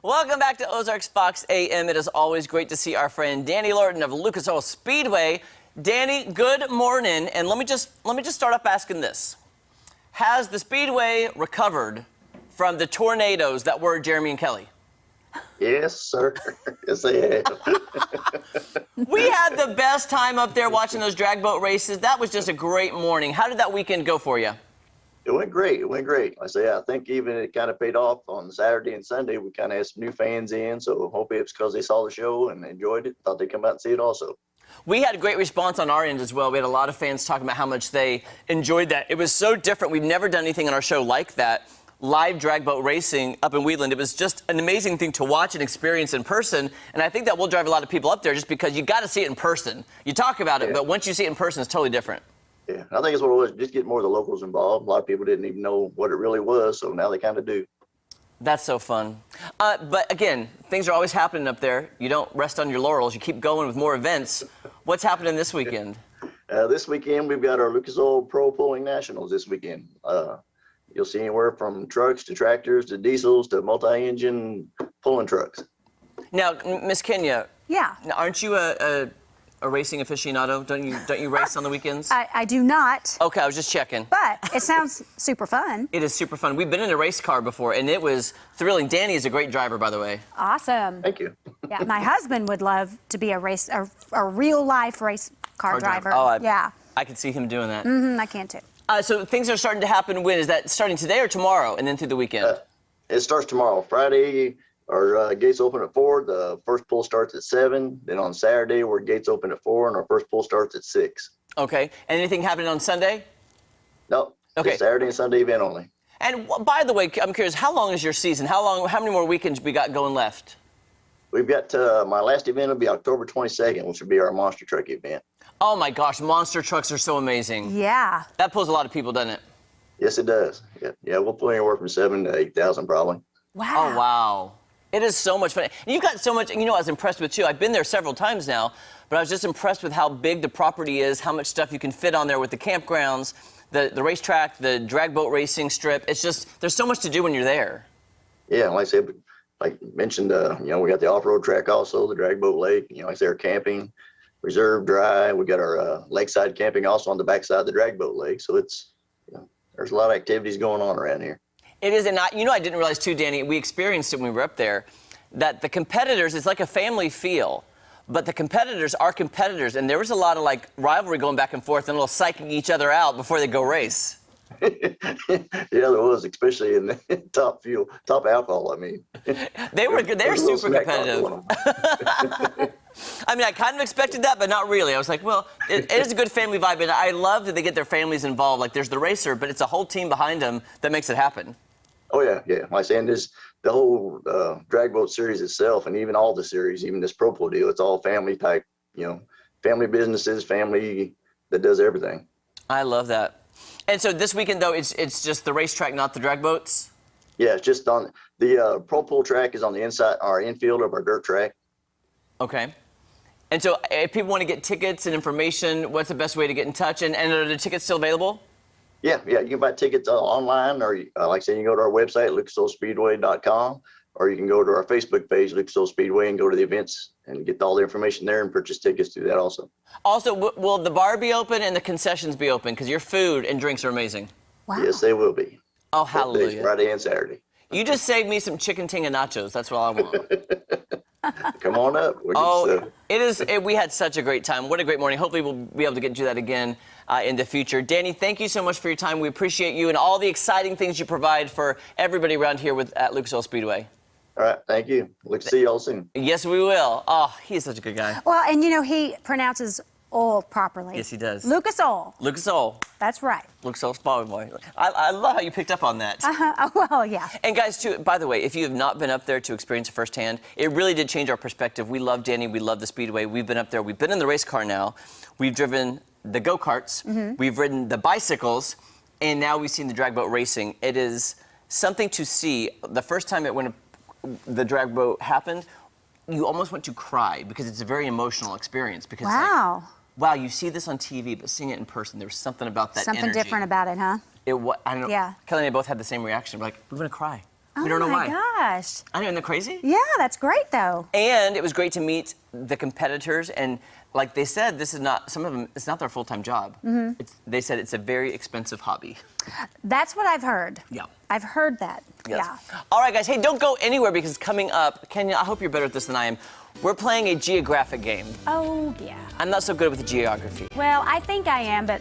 Welcome back to Ozarks Fox AM. It is always great to see our friend Danny Lorton of Lucas Oil Speedway. Danny, good morning. And let me just start off asking this: has the Speedway recovered from the tornadoes that were Jeremy and Kelly? Yes, sir. Yes, they have. We had the best time up there watching those drag boat races. That was just a great morning. How did that weekend go for you? It went great. It went great. I say, I think even it kind of paid off on Saturday and Sunday. We kind of had some new fans in, so hopefully it's because they saw the show and enjoyed it. Thought they'd come out and see it also. We had a great response on our end as well. We had a lot of fans talking about how much they enjoyed that. It was so different. We've never done anything on our show like that. Live drag boat racing up in Wheatland. It was just an amazing thing to watch and experience in person. And I think that will drive a lot of people up there just because you got to see it in person. You talk about it, but once you see it in person, it's totally different. Yeah, I think it's what it was. Just get more of the locals involved. A lot of people didn't even know what it really was, so now they kind of do. That's so fun. But again, things are always happening up there. You don't rest on your laurels. You keep going with more events. What's happening this weekend? This weekend, we've got our Lucas Oil Pro Pulling Nationals this weekend. You'll see anywhere from trucks to tractors to diesels to multi-engine pulling trucks. Now, Miss Kenya. Yeah. Aren't you a racing aficionado? Don't you race on the weekends? I do not. Okay, I was just checking. But it sounds super fun. It is super fun. We've been in a race car before, and it was thrilling. Danny is a great driver, by the way. Awesome. Thank you. Yeah, my husband would love to be a real life race car driver. Oh, yeah. I could see him doing that. I can too. So things are starting to happen. When is that starting, today or tomorrow, and then through the weekend? It starts tomorrow. Friday, our gates open at 4. The first pull starts at 7. Then on Saturday, our gates open at 4, and our first pull starts at 6. Okay. Anything happening on Sunday? No. Okay. Just Saturday and Sunday event only. And by the way, I'm curious, how long is your season? How many more weekends we got going left? We've got my last event will be October 22nd, which will be our monster truck event. Oh my gosh, monster trucks are so amazing. Yeah. That pulls a lot of people, doesn't it? Yes, it does. Yeah, we'll pull anywhere from 7,000 to 8,000 probably. Wow. Oh wow. It is so much fun. And you've got so much, I was impressed with too. I've been there several times now, but I was just impressed with how big the property is, how much stuff you can fit on there with the campgrounds, the racetrack, the drag boat racing strip. It's just, there's so much to do when you're there. Yeah, like I said, like mentioned, we got the off-road track also, the drag boat lake, like I said, our camping, reserve dry. We got our lakeside camping also on the backside of the drag boat lake. So it's, there's a lot of activities going on around here. It is, and I didn't realize too, Danny, we experienced it when we were up there, that the competitors, it's like a family feel, but the competitors are competitors, and there was a lot of like rivalry going back and forth and a little psyching each other out before they go race. Yeah, there was, especially in the top alcohol. I mean, they're super competitive. I mean, I kind of expected that, but not really. I was like, well, it is a good family vibe, and I love that they get their families involved. Like, there's the racer, but it's a whole team behind them that makes it happen. Oh yeah. Like I said, the whole drag boat series itself, and even all the series, even this Pro Pool deal, it's all family type. Family businesses, family that does everything. I love that. And so this weekend, though, it's just the racetrack, not the drag boats? Yeah, it's just on the Pro Pool track is on the inside, our infield of our dirt track. Okay. And so if people want to get tickets and information, what's the best way to get in touch? And are the tickets still available? Yeah, you can buy tickets online, or like I said, you can go to our website, lucasoilspeedway.com, or you can go to our Facebook page, Lucas Oil Speedway, and go to the events and get all the information there and purchase tickets through that also. Also, will the bar be open and the concessions be open? Because your food and drinks are amazing. Wow. Yes, they will be. Oh, hallelujah. Friday and Saturday. You just saved me some chicken tinga nachos. That's what I want. Come on up. We had such a great time. What a great morning. Hopefully we'll be able to get to that again in the future. Danny, thank you so much for your time. We appreciate you and all the exciting things you provide for everybody around here at Lucas Oil Speedway. All right, thank you. Look to see you all soon. Yes, we will. Oh, he's such a good guy. Well, and he pronounces oil properly. Yes, he does. Lucas Oil. Lucas Oil. That's right. Lucas Oil Speedway. I love how you picked up on that. Well, yeah. And guys, too, by the way, if you have not been up there to experience it firsthand, it really did change our perspective. We love Danny. We love the Speedway. We've been up there. We've been in the race car now. We've driven the go-karts. We've ridden the bicycles. And now we've seen the drag boat racing. It is something to see. The first time when the drag boat happened, you almost want to cry because it's a very emotional experience. Because wow. Wow, you see this on TV, but seeing it in person, there's something about that Something energy. different about it, huh? I don't know. Yeah. Kelly and I both had the same reaction. We're like, we're going to cry. We don't know why. Oh my gosh. I know, isn't that crazy? Yeah, that's great though. And it was great to meet the competitors, and like they said, this is not, some of them, it's not their full-time job. They said it's a very expensive hobby. That's what I've heard. Yeah. I've heard that. Yes. Yeah. All right, guys, hey, don't go anywhere because coming up, Kenya, I hope you're better at this than I am. We're playing a geographic game. Oh, yeah. I'm not so good with geography. Well, I think I am, but